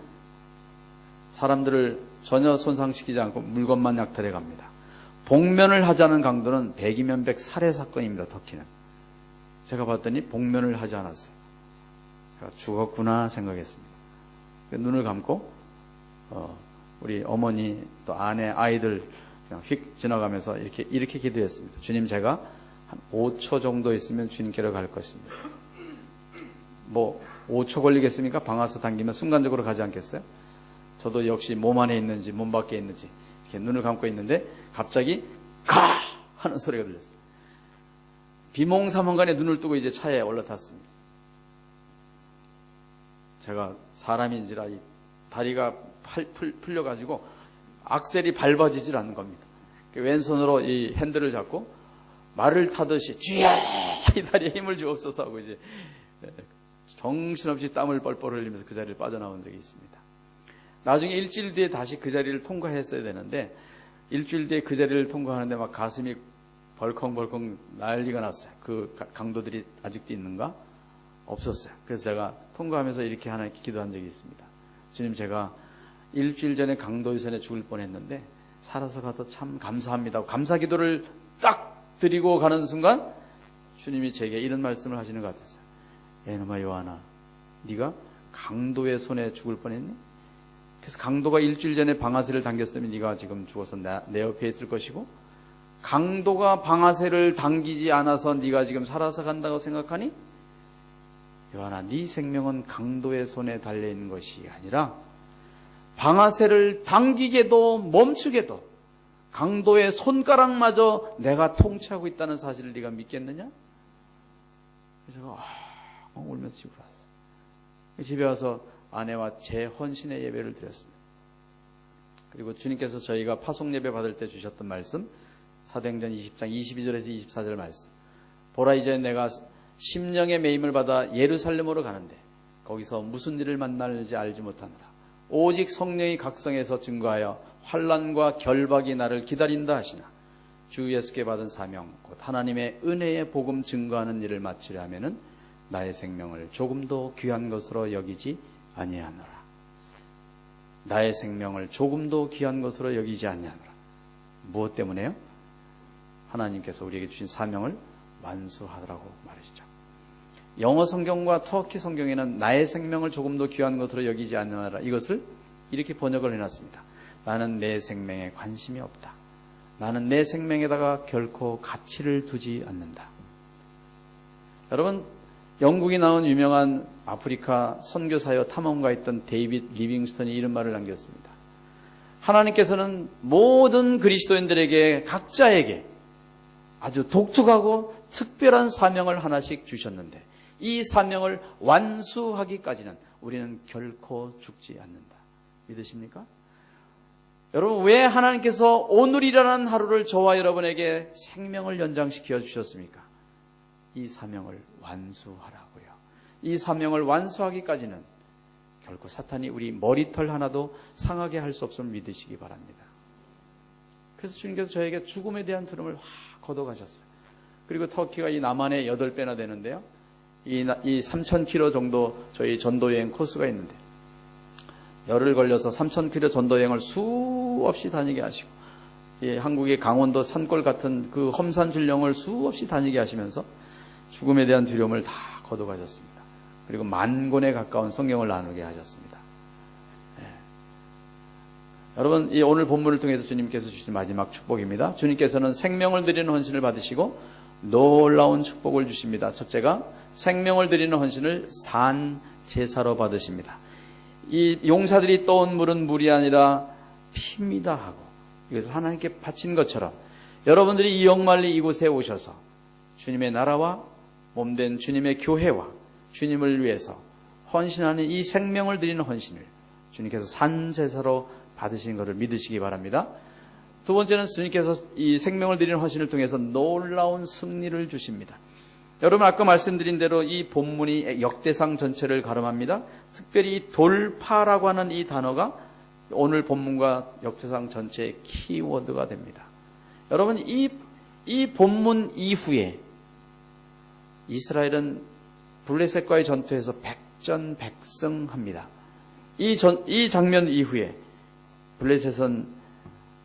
사람들을 전혀 손상시키지 않고 물건만 약탈해 갑니다. 복면을 하자는 강도는 100이면 100 살해 사건입니다. 터키는. 제가 봤더니 복면을 하지 않았어요. 제가 죽었구나 생각했습니다. 눈을 감고 우리 어머니 또 아내 아이들 그냥 휙 지나가면서 이렇게 기도했습니다. 주님, 제가 한 5초 정도 있으면 주님께로 갈 것입니다. 뭐 5초 걸리겠습니까? 방아쇠 당기면 순간적으로 가지 않겠어요? 저도 역시 몸 안에 있는지 몸 밖에 있는지 이렇게 눈을 감고 있는데 갑자기 가! 하는 소리가 들렸어요. 비몽사몽간에 눈을 뜨고 이제 차에 올라탔습니다. 제가 사람인지라 이 다리가 풀려가지고 악셀이 밟아지질 않는 겁니다. 왼손으로 이 핸들을 잡고 말을 타듯이 쥐야! 이 다리에 힘을 주옵소서 하고 이제 정신없이 땀을 뻘뻘 흘리면서 그 자리를 빠져나온 적이 있습니다. 나중에 일주일 뒤에 다시 그 자리를 통과했어야 되는데 일주일 뒤에 그 자리를 통과하는데 막 가슴이 벌컹벌컹 난리가 났어요. 그 강도들이 아직도 있는가? 없었어요. 그래서 제가 통과하면서 이렇게 하나님께 기도한 적이 있습니다. 주님, 제가 일주일 전에 강도유선에 죽을 뻔했는데 살아서 가서 참 감사합니다. 감사 기도를 딱 드리고 가는 순간 주님이 제게 이런 말씀을 하시는 것 같았어요. 에노마 요하나, 네가 강도의 손에 죽을 뻔했니? 그래서 강도가 일주일 전에 방아쇠를 당겼으면 네가 지금 죽어서 내 옆에 있을 것이고, 강도가 방아쇠를 당기지 않아서 네가 지금 살아서 간다고 생각하니? 요하나, 네 생명은 강도의 손에 달려있는 것이 아니라 방아쇠를 당기게도 멈추게도 강도의 손가락마저 내가 통치하고 있다는 사실을 네가 믿겠느냐? 그래서 제가 울면서 집으로 왔어요. 집에 와서 아내와 재헌신의 예배를 드렸습니다. 그리고 주님께서 저희가 파송 예배 받을 때 주셨던 말씀, 사도행전 20장 22절에서 24절 말씀. 보라, 이제 내가 심령의 매임을 받아 예루살렘으로 가는데 거기서 무슨 일을 만날지 알지 못하노라. 오직 성령이 각성해서 증거하여 환난과 결박이 나를 기다린다 하시나, 주 예수께 받은 사명 곧 하나님의 은혜의 복음 증거하는 일을 마치려 하면은 나의 생명을 조금도 귀한 것으로 여기지 아니하노라. 나의 생명을 조금도 귀한 것으로 여기지 아니하노라. 무엇 때문에요? 하나님께서 우리에게 주신 사명을 완수하라고 말하시죠. 영어 성경과 터키 성경에는 나의 생명을 조금도 귀한 것으로 여기지 않느라, 이것을 이렇게 번역을 해놨습니다. 나는 내 생명에 관심이 없다. 나는 내 생명에다가 결코 가치를 두지 않는다. 여러분, 영국이 나온 유명한 아프리카 선교사여 탐험가였던 데이빗 리빙스턴이 이런 말을 남겼습니다. 하나님께서는 모든 그리스도인들에게 각자에게 아주 독특하고 특별한 사명을 하나씩 주셨는데 이 사명을 완수하기까지는 우리는 결코 죽지 않는다. 믿으십니까? 여러분, 왜 하나님께서 오늘이라는 하루를 저와 여러분에게 생명을 연장시켜 주셨습니까? 이 사명을 완수하라고요. 이 사명을 완수하기까지는 결코 사탄이 우리 머리털 하나도 상하게 할 수 없음을 믿으시기 바랍니다. 그래서 주님께서 저에게 죽음에 대한 두려움을 확 걷어가셨어요. 그리고 터키가 이 남한의 8배나 되는데요. 이 3,000km 정도 저희 전도여행 코스가 있는데 열흘 걸려서 3,000km 전도여행을 수없이 다니게 하시고, 한국의 강원도 산골 같은 그 험산 줄령을 수없이 다니게 하시면서 죽음에 대한 두려움을 다 걷어가셨습니다. 그리고 10,000권에 가까운 성경을 나누게 하셨습니다. 여러분, 이 오늘 본문을 통해서 주님께서 주신 마지막 축복입니다. 주님께서는 생명을 드리는 헌신을 받으시고 놀라운 축복을 주십니다. 첫째가 생명을 드리는 헌신을 산 제사로 받으십니다. 이 용사들이 떠온 물은 물이 아니라 피입니다 하고 이것을 하나님께 바친 것처럼 여러분들이 이 영말리 이곳에 오셔서 주님의 나라와 몸된 주님의 교회와 주님을 위해서 헌신하는 이 생명을 드리는 헌신을 주님께서 산 제사로 받으신 것을 믿으시기 바랍니다. 두 번째는 주님께서 이 생명을 드리는 헌신을 통해서 놀라운 승리를 주십니다. 여러분, 아까 말씀드린 대로 이 본문이 역대상 전체를 가름합니다. 특별히 돌파라고 하는 이 단어가 오늘 본문과 역대상 전체의 키워드가 됩니다. 여러분, 이 본문 이후에 이스라엘은 블레셋과의 전투에서 백전백승합니다. 이 장면 이후에 블레셋은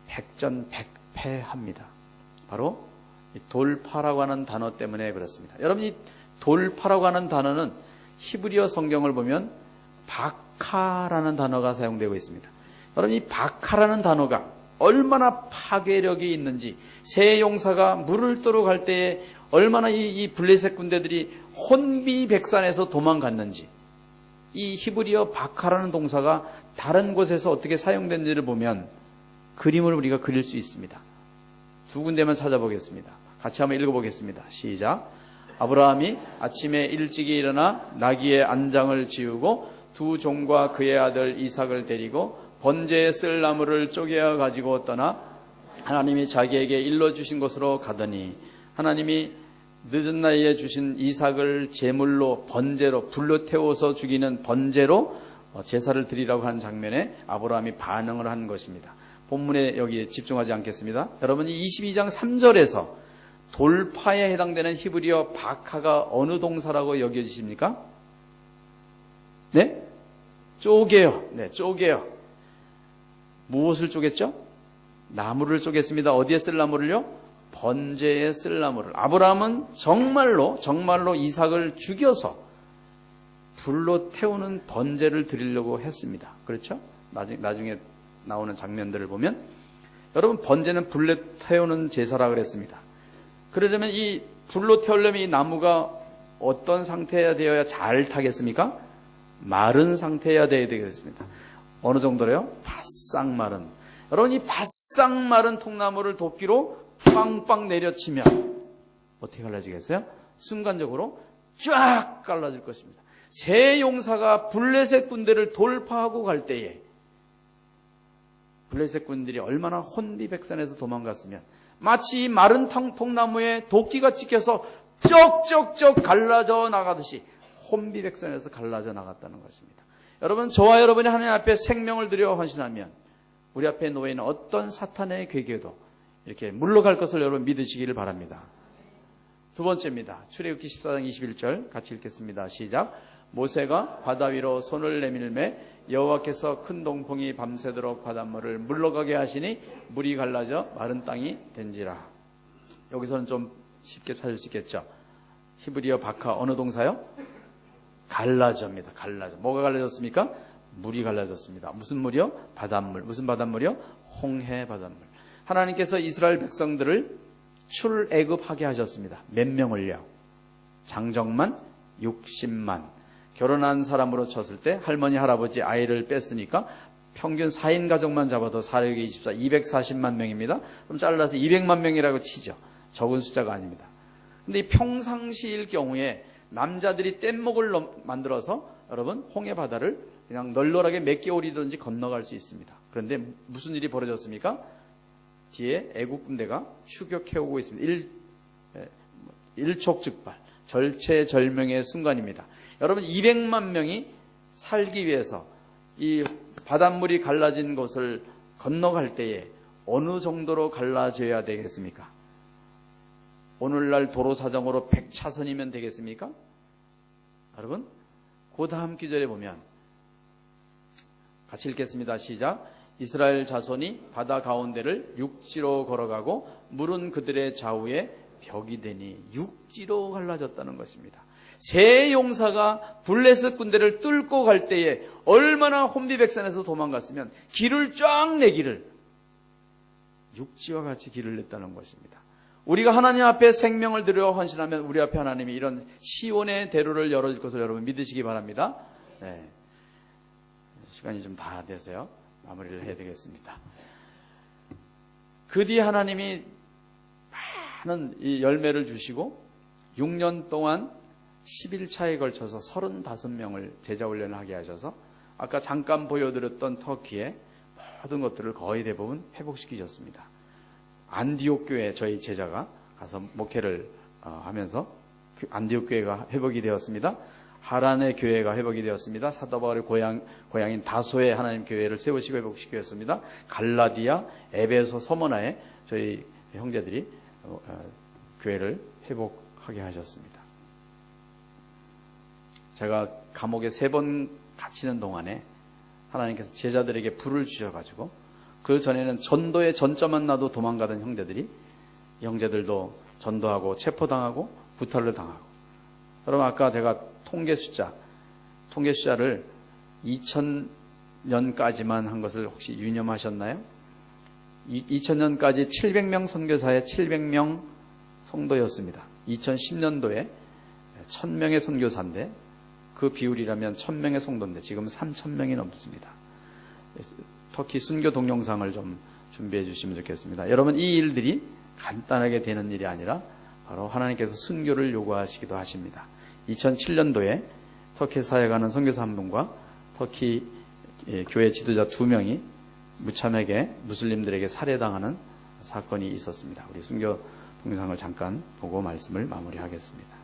백전백패합니다. 바로 이 돌파라고 하는 단어 때문에 그렇습니다. 여러분, 이 돌파라고 하는 단어는 히브리어 성경을 보면 바카라는 단어가 사용되고 있습니다. 여러분, 이 바카라는 단어가 얼마나 파괴력이 있는지, 새 용사가 물을 떠러 갈 때에 얼마나 이 블레셋 군대들이 혼비백산에서 도망갔는지, 이 히브리어 바카라는 동사가 다른 곳에서 어떻게 사용된지를 보면 그림을 우리가 그릴 수 있습니다. 두 군데만 찾아보겠습니다. 같이 한번 읽어보겠습니다. 시작. 아브라함이 아침에 일찍이 일어나 나귀의 안장을 지우고 두 종과 그의 아들 이삭을 데리고 번제에 쓸 나무를 쪼개어 가지고 떠나 하나님이 자기에게 일러주신 곳으로 가더니 하나님이 늦은 나이에 주신 이삭을 제물로 번제로 불로 태워서 죽이는 번제로 제사를 드리라고 한 장면에 아브라함이 반응을 한 것입니다. 본문에 여기에 집중하지 않겠습니다. 여러분, 이 22장 3절에서 돌파에 해당되는 히브리어 바카가 어느 동사라고 여겨지십니까? 네? 쪼개요. 네, 쪼개요. 무엇을 쪼갰죠? 나무를 쪼갰습니다. 어디에 쓸 나무를요? 번제에 쓸 나무를. 아브라함은 정말로 이삭을 죽여서 불로 태우는 번제를 드리려고 했습니다. 그렇죠? 나중에 나오는 장면들을 보면 여러분, 번제는 불로 태우는 제사라 그랬습니다. 그러려면 이 불로 태우려면 이 나무가 어떤 상태가 되어야 잘 타겠습니까? 마른 상태여야 되겠습니다. 어느 정도로요? 바싹 마른. 여러분, 이 바싹 마른 통나무를 도끼로 빵빵 내려치면 어떻게 갈라지겠어요? 순간적으로 쫙 갈라질 것입니다. 새 용사가 블레셋 군대를 돌파하고 갈 때에 블레셋 군들이 얼마나 혼비백산에서 도망갔으면 마치 이 마른 통나무에 도끼가 찍혀서 쪽쪽쪽 갈라져 나가듯이 혼비백산에서 갈라져 나갔다는 것입니다. 여러분, 저와 여러분이 하나님 앞에 생명을 들여 헌신하면 우리 앞에 놓여있는 어떤 사탄의 괴계도 이렇게 물러갈 것을 여러분 믿으시기를 바랍니다. 두 번째입니다. 출애굽기 14장 21절 같이 읽겠습니다. 시작. 모세가 바다 위로 손을 내밀매 여호와께서 큰 동풍이 밤새도록 바닷물을 물러가게 하시니 물이 갈라져 마른 땅이 된지라. 여기서는 좀 쉽게 찾을 수 있겠죠. 히브리어 바카 어느 동사요? 갈라져입니다. 갈라져. 뭐가 갈라졌습니까? 물이 갈라졌습니다. 무슨 물이요? 바닷물. 무슨 바닷물이요? 홍해 바닷물. 하나님께서 이스라엘 백성들을 출애굽하게 하셨습니다. 몇 명을요? 장정만 60만. 결혼한 사람으로 쳤을 때 할머니 할아버지 아이를 뺐으니까 평균 4인 가족만 잡아도 4, 6, 24, 240만 명입니다. 그럼 잘라서 200만 명이라고 치죠. 적은 숫자가 아닙니다. 근데 이 평상시일 경우에 남자들이 뗏목을 만들어서 여러분 홍해 바다를 그냥 널널하게 몇 개월이든지 건너갈 수 있습니다. 그런데 무슨 일이 벌어졌습니까? 뒤에 애국 군대가 추격해오고 있습니다. 일촉즉발, 절체절명의 순간입니다. 여러분, 200만 명이 살기 위해서 이 바닷물이 갈라진 곳을 건너갈 때에 어느 정도로 갈라져야 되겠습니까? 오늘날 도로 사정으로 100차선이면 되겠습니까? 여러분, 그 다음 구절에 보면 같이 읽겠습니다. 시작. 이스라엘 자손이 바다 가운데를 육지로 걸어가고 물은 그들의 좌우에 벽이 되니 육지로 갈라졌다는 것입니다. 새 용사가 블레셋 군대를 뚫고 갈 때에 얼마나 혼비백산에서 도망갔으면 길을 쫙 내기를 육지와 같이 길을 냈다는 것입니다. 우리가 하나님 앞에 생명을 들여 헌신하면 우리 앞에 하나님이 이런 시온의 대로를 열어줄 것을 여러분 믿으시기 바랍니다. 네. 시간이 좀 다 돼서요. 마무리를 해야 되겠습니다. 그 뒤에 하나님이 많은 이 열매를 주시고 6년 동안 11차에 걸쳐서 35명을 제자훈련을 하게 하셔서 아까 잠깐 보여드렸던 터키의 모든 것들을 거의 대부분 회복시키셨습니다. 안디옥 교회 저희 제자가 가서 목회를 하면서 안디옥 교회가 회복이 되었습니다. 하란의 교회가 회복이 되었습니다. 사도 바울의 고향인 다소의 하나님 교회를 세우시고 회복시켰습니다. 갈라디아, 에베소, 서머나에 저희 형제들이 교회를 회복하게 하셨습니다. 제가 감옥에 3번 갇히는 동안에 하나님께서 제자들에게 불을 주셔가지고 그 전에는 전도의 전자만 나도 도망가던 형제들도 전도하고 체포당하고 구타를 당하고. 여러분 아까 제가 통계 숫자를 2000년까지만 한 것을 혹시 유념하셨나요? 2000년까지 700명 선교사의 700명 성도였습니다. 2010년도에 1000명의 선교사인데 그 비율이라면 1000명의 성도인데 지금 3000명이 넘습니다. 터키 순교 동영상을 좀 준비해 주시면 좋겠습니다. 여러분 이 일들이 간단하게 되는 일이 아니라 바로 하나님께서 순교를 요구하시기도 하십니다. 2007년도에 터키 사회 가는 선교사 한 분과 터키 교회 지도자 2명이 무참하게 무슬림들에게 살해당하는 사건이 있었습니다. 우리 순교 동영상을 잠깐 보고 말씀을 마무리하겠습니다.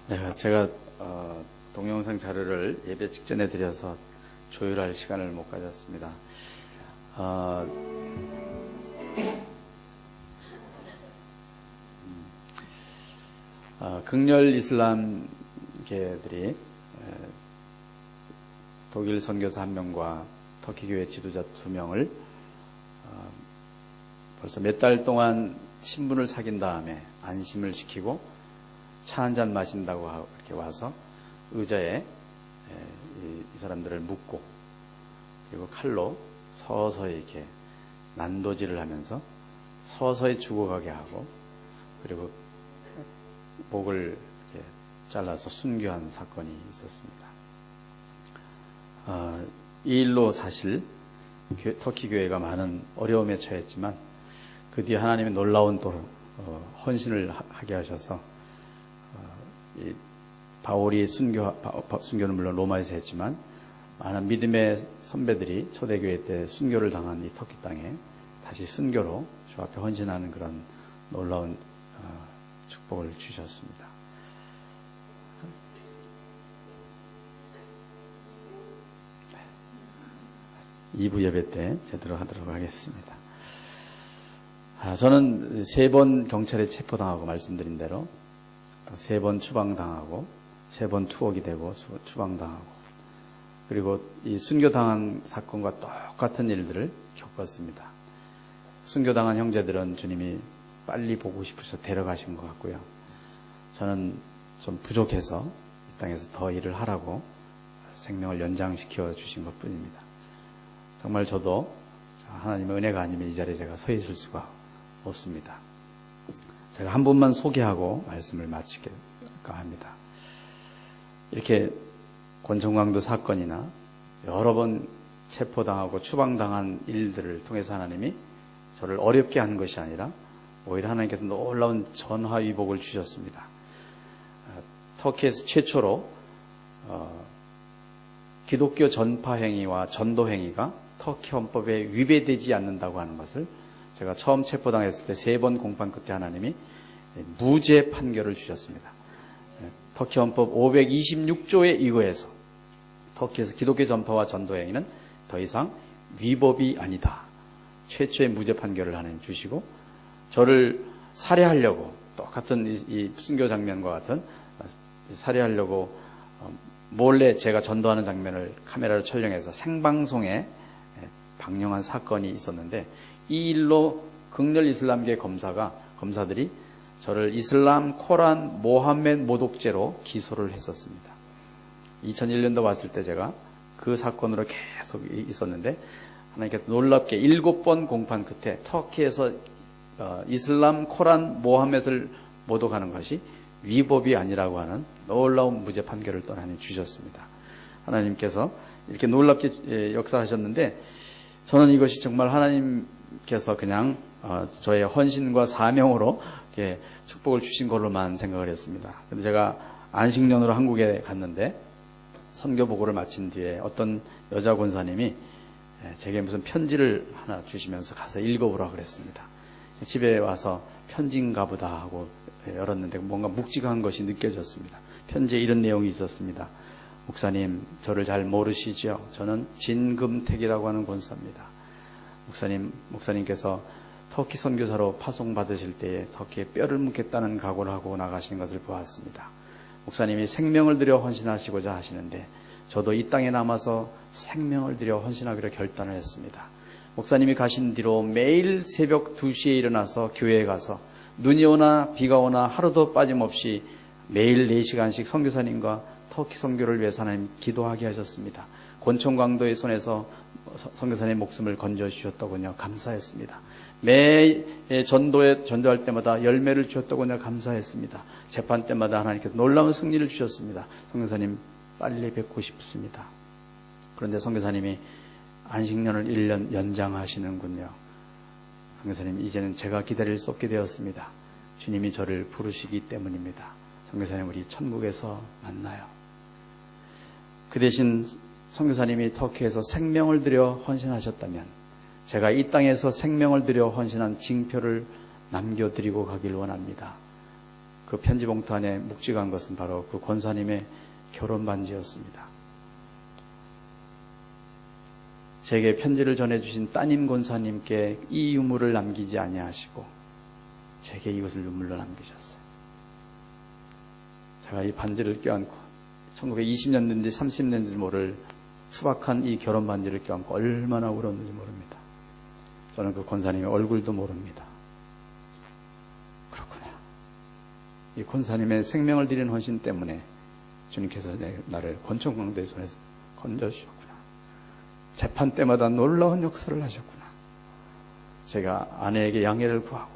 네, 제가 동영상 자료를 예배 직전에 드려서 조율할 시간을 못 가졌습니다. 극렬 이슬람계들이 독일 선교사 1명과 터키 교회 지도자 2명을 벌써 몇 달 동안 친분을 사귄 다음에 안심을 시키고 차 한 잔 마신다고 이렇게 와서 의자에 이 사람들을 묶고 그리고 칼로 서서히 이렇게 난도질을 하면서 서서히 죽어가게 하고 그리고 목을 이렇게 잘라서 순교한 사건이 있었습니다. 이 일로 사실 터키 교회가 많은 어려움에 처했지만 그 뒤에 하나님이 놀라운 또 헌신을 하게 하셔서 이 바울이 순교는 물론 로마에서 했지만 많은 믿음의 선배들이 초대교회 때 순교를 당한 이 터키 땅에 다시 순교로 주 앞에 헌신하는 그런 놀라운 축복을 주셨습니다. 2부 예배 때 제대로 하도록 하겠습니다. 저는 3번 경찰에 체포당하고 말씀드린 대로 3번 추방당하고 3번 투옥이 되고 추방당하고 그리고 이 순교당한 사건과 똑같은 일들을 겪었습니다. 순교당한 형제들은 주님이 빨리 보고 싶으셔서 데려가신 것 같고요. 저는 좀 부족해서 이 땅에서 더 일을 하라고 생명을 연장시켜 주신 것 뿐입니다. 정말 저도 하나님의 은혜가 아니면 이 자리에 제가 서 있을 수가 없습니다. 제가 한 분만 소개하고 말씀을 마칠까 합니다. 이렇게 권총강도 사건이나 여러 번 체포당하고 추방당한 일들을 통해서 하나님이 저를 어렵게 한 것이 아니라 오히려 하나님께서 놀라운 전화위복을 주셨습니다. 터키에서 최초로 기독교 전파행위와 전도행위가 터키 헌법에 위배되지 않는다고 하는 것을 제가 처음 체포당했을 때 3번 공판 끝에 하나님이 무죄 판결을 주셨습니다. 터키 헌법 526조에 의거해서 터키에서 기독교 전파와 전도 행위는 더 이상 위법이 아니다. 최초의 무죄 판결을 하나님 주시고 저를 살해하려고 똑같은 이 순교 장면과 같은 살해하려고 몰래 제가 전도하는 장면을 카메라로 촬영해서 생방송에 방영한 사건이 있었는데 이 일로 극렬 이슬람계 검사들이 저를 이슬람, 코란, 모함med 모독죄로 기소를 했었습니다. 2001년도 왔을 때 제가 그 사건으로 계속 있었는데 하나님께서 놀랍게 7번 공판 끝에 터키에서 이슬람, 코란, 모함med을 모독하는 것이 위법이 아니라고 하는 놀라운 무죄 판결을 또 하나님 주셨습니다. 하나님께서 이렇게 놀랍게 역사하셨는데 저는 이것이 정말 하나님께서 그냥 저의 헌신과 사명으로 이렇게 축복을 주신 걸로만 생각을 했습니다. 근데 제가 안식년으로 한국에 갔는데 선교 보고를 마친 뒤에 어떤 여자 권사님이 제게 무슨 편지를 하나 주시면서 가서 읽어보라 그랬습니다. 집에 와서 편지인가 보다 하고 열었는데 뭔가 묵직한 것이 느껴졌습니다. 편지에 이런 내용이 있었습니다. 목사님, 저를 잘 모르시죠? 저는 진금택이라고 하는 권사입니다. 목사님께서 터키 선교사로 파송받으실 때에 터키에 뼈를 묻겠다는 각오를 하고 나가시는 것을 보았습니다. 목사님이 생명을 들여 헌신하시고자 하시는데 저도 이 땅에 남아서 생명을 들여 헌신하기로 결단을 했습니다. 목사님이 가신 뒤로 매일 새벽 2시에 일어나서 교회에 가서 눈이 오나 비가 오나 하루도 빠짐없이 매일 4시간씩 선교사님과 터키 선교를 위해서 하나님 기도하게 하셨습니다. 권총광도의 손에서 선교사님 목숨을 건져주셨더군요. 감사했습니다. 매 전도할 때마다 열매를 주셨더군요. 감사했습니다. 재판 때마다 하나님께서 놀라운 승리를 주셨습니다. 선교사님 빨리 뵙고 싶습니다. 그런데 선교사님이 안식년을 1년 연장하시는군요. 선교사님, 이제는 제가 기다릴 수 없게 되었습니다. 주님이 저를 부르시기 때문입니다. 선교사님, 우리 천국에서 만나요. 그 대신 선교사님이 터키에서 생명을 들여 헌신하셨다면 제가 이 땅에서 생명을 들여 헌신한 징표를 남겨드리고 가길 원합니다. 그 편지 봉투 안에 묵직한 것은 바로 그 권사님의 결혼 반지였습니다. 제게 편지를 전해주신 따님 권사님께 이 유물을 남기지 아니하시고 제게 이것을 유물로 남기셨어요. 제가 이 반지를 껴안고 1920년인지 30년인지 모를 수박한 이 결혼 반지를 껴안고 얼마나 울었는지 모릅니다. 저는 그 권사님의 얼굴도 모릅니다. 그렇구나. 이 권사님의 생명을 드리는 헌신 때문에 주님께서 나를 권총광도의 손에서 건져주셨구나. 재판 때마다 놀라운 역사를 하셨구나. 제가 아내에게 양해를 구하고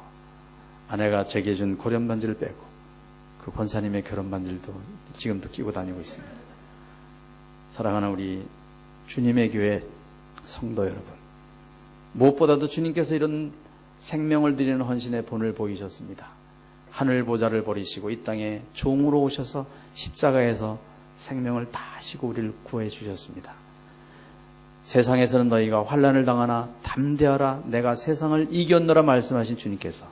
아내가 제게 준 고련 반지를 빼고 그 권사님의 결혼 반지도 지금도 끼고 다니고 있습니다. 사랑하는 우리 주님의 교회 성도 여러분, 무엇보다도 주님께서 이런 생명을 드리는 헌신의 본을 보이셨습니다. 하늘 보좌를 버리시고 이 땅에 종으로 오셔서 십자가에서 생명을 다하시고 우리를 구해 주셨습니다. 세상에서는 너희가 환난을 당하나 담대하라, 내가 세상을 이겼노라 말씀하신 주님께서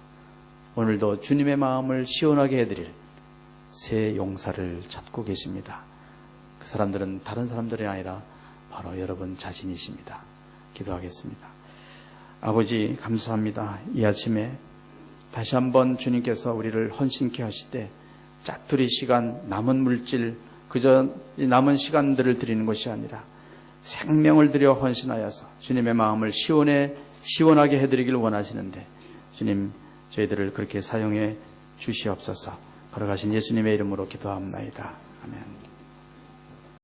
오늘도 주님의 마음을 시원하게 해드릴 새 용사를 찾고 계십니다. 그 사람들은 다른 사람들이 아니라 바로 여러분 자신이십니다. 기도하겠습니다. 아버지, 감사합니다. 이 아침에 다시 한번 주님께서 우리를 헌신케 하실 때 짜투리 시간, 남은 물질, 그저 이 남은 시간들을 드리는 것이 아니라 생명을 들여 헌신하여서 주님의 마음을 시원하게 해드리길 원하시는데 주님, 저희들을 그렇게 사용해 주시옵소서. 걸어가신 예수님의 이름으로 기도합나이다.